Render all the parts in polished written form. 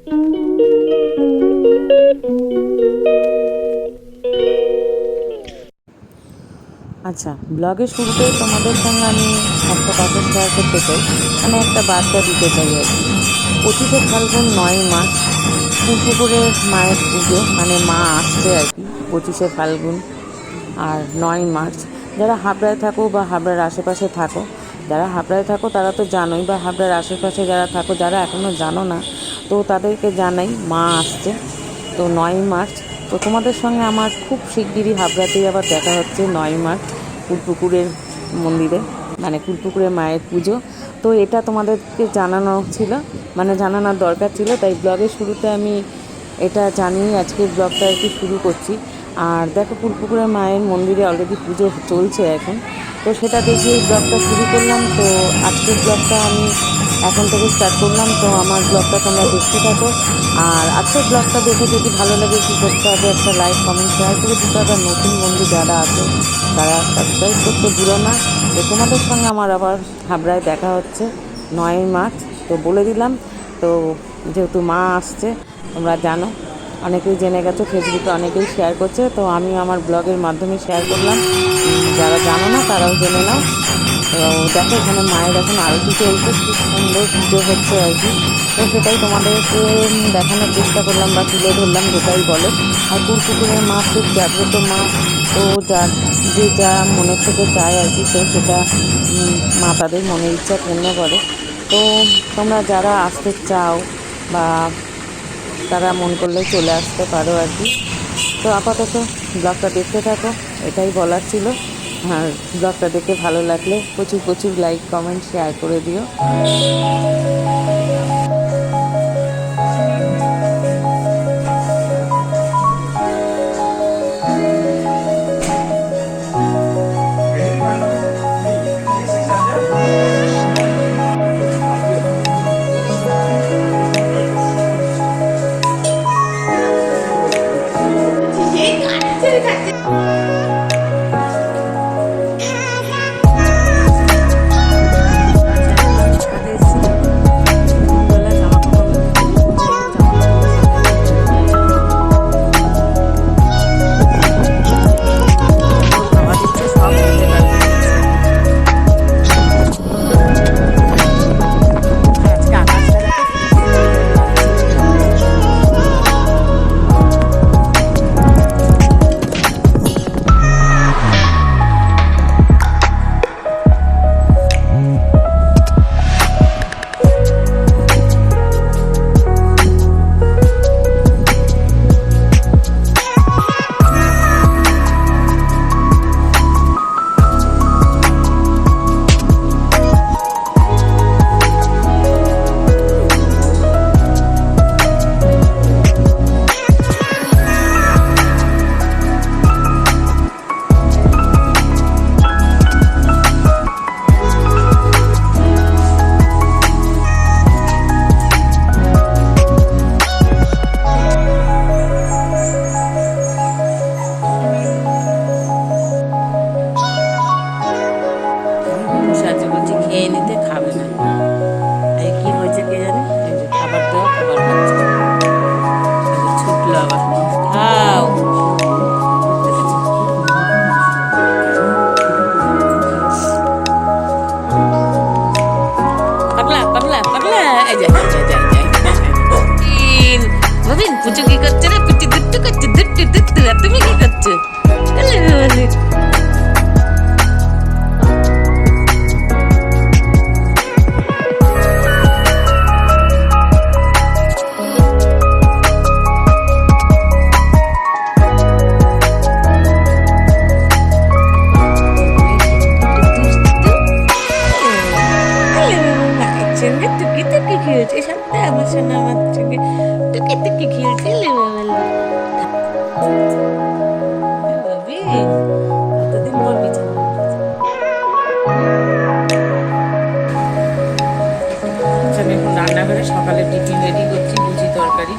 আচ্ছা, ব্লগের শুরুতে তোমাদের সঙ্গে আমি একটা কথা শেয়ার করতে চাই, মানে একটা বার্তা দিতে চাই আর কি। 25শে ফাল্গুন 9ই মার্চ পুকুরের মায়ের পুজো, মানে মা আসছে আর কি 25শে ফাল্গুন আর 9ই মার্চ। যারা হাবড়ায় থাকো বা হাবড়ার আশেপাশে থাকো, যারা হাবড়ায় থাকো তারা তো জানোই, বা হাবড়ার আশেপাশে যারা থাকো, যারা এখনও জানো না তো তাদেরকে জানাই মা আসছে। তো 9ই মার্চ, তো তোমাদের সঙ্গে আমার খুব শিগগিরই হাবড়াতেই আবার দেখা হচ্ছে 9ই মার্চ কুলপুকুরের মন্দিরে, মানে কুলপুকুরের মায়ের পুজো। তো এটা তোমাদেরকে জানানো ছিল, মানে জানানোর দরকার ছিল, তাই ব্লগের শুরুতে আমি এটা জানিয়ে আজকে ব্লগটা আর কি শুরু করছি। আর দেখো, কুলপুকুরের মায়ের মন্দিরে অলরেডি পুজো চলছে এখন, তো সেটা দেখে এই ব্লগটা শুরু করলাম। তো আজকের ব্লগটা আমি এখন থেকে স্টার্ট করলাম, তো আমার ব্লগটা তোমরা দেখতে থাকো। আর আজকের ব্লগটা দেখে যদি ভালো লাগে কী করতে হবে, একটা লাইক কমেন্ট শেয়ার করে দিতে হবে। নতুন বন্ধু যারা আছে তারা সাবস্ক্রাইব করতে ভুলো না। তো তোমাদের সঙ্গে আমার আবার হাবড়ায় দেখা হচ্ছে 9ই মার্চ, তো বলে দিলাম। তো যেহেতু মা আসছে তোমরা জানো, অনেকেই জেনে গেছো, ফেসবুকে অনেকেই শেয়ার করছে, তো আমি আমার ব্লগের মাধ্যমে শেয়ার করলাম। যারা জানো না তারাও জেনে নাও। তো দেখো, এখানে মায়ের এখন আরতি চলছে, খুব সুন্দর পুজো হচ্ছে আর কি। তো সেটাই তোমাদেরকে দেখানোর চেষ্টা করলাম বা তুলে ধরলাম, যেটাই বলো। আর কুলপুকুরের মা খুব জাগ্রত মা, তো যে যা মনের থেকে চায় আর কি, তো সেটা মা তাদের মনের ইচ্ছা পূর্ণ করে। তো তোমরা যারা আসতে চাও বা তারা মন করলে চলে আসতে পারো আর কি। তো আপাতত ব্লগটা দেখতে থাকো, এটাই বলার ছিল। আর ব্লগটা দেখে ভালো লাগলে প্রচুর প্রচুর লাইক কমেন্ট শেয়ার করে দিও। খেয়ে নিতে, খাবে না। এই কি হয়েছে কে জানে, এই যে খাবার দেওয়া, খাবার খাচ্ছে, ছুটলো আবার। খাও, পাগলা পাগলা পাগলা। এই যে নবীন পুচু কি করছে রে, পুচু দুট্টু করছে, দুট্টু দুট্টু। আর তুমি কি করছো? খেলছে সাথে আমার সঙ্গে, আমার সঙ্গে টুকি টুকি খেলছে। কতদিন পর বিছানা আমি এখন রান্নাঘরে সকালে টিফিন রেডি করছি, লুচি তরকারি।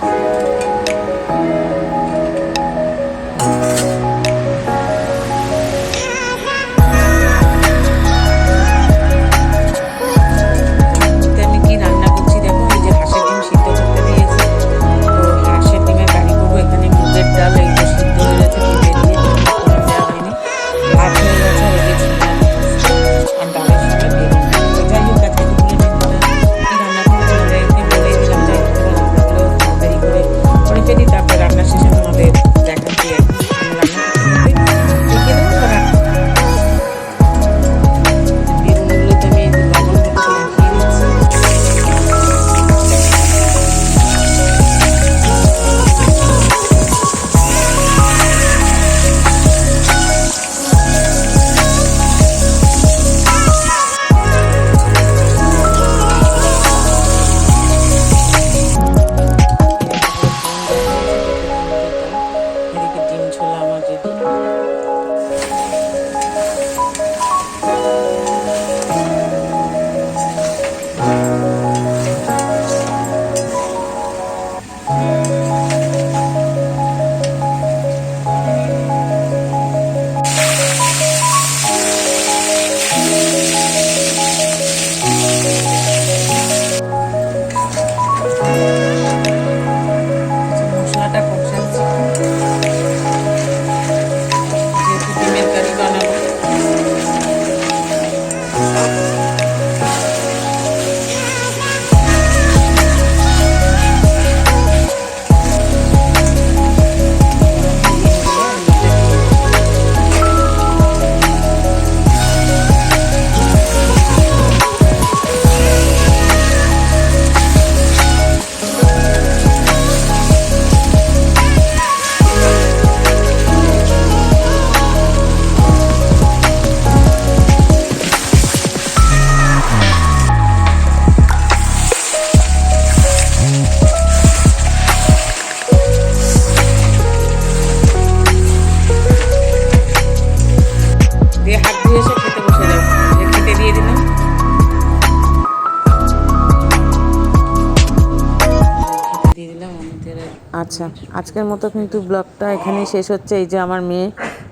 আচ্ছা, আজকের মতো কিন্তু ব্লগটা এখানেই শেষ হচ্ছে। এই যে আমার মেয়ে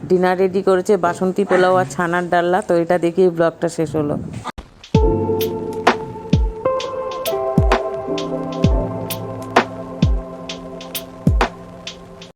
ডিনার রেডি করেছে, বাসন্তী পোলাও আর ছানার ডালনা, তো এটা দেখেই ব্লগটা শেষ হলো।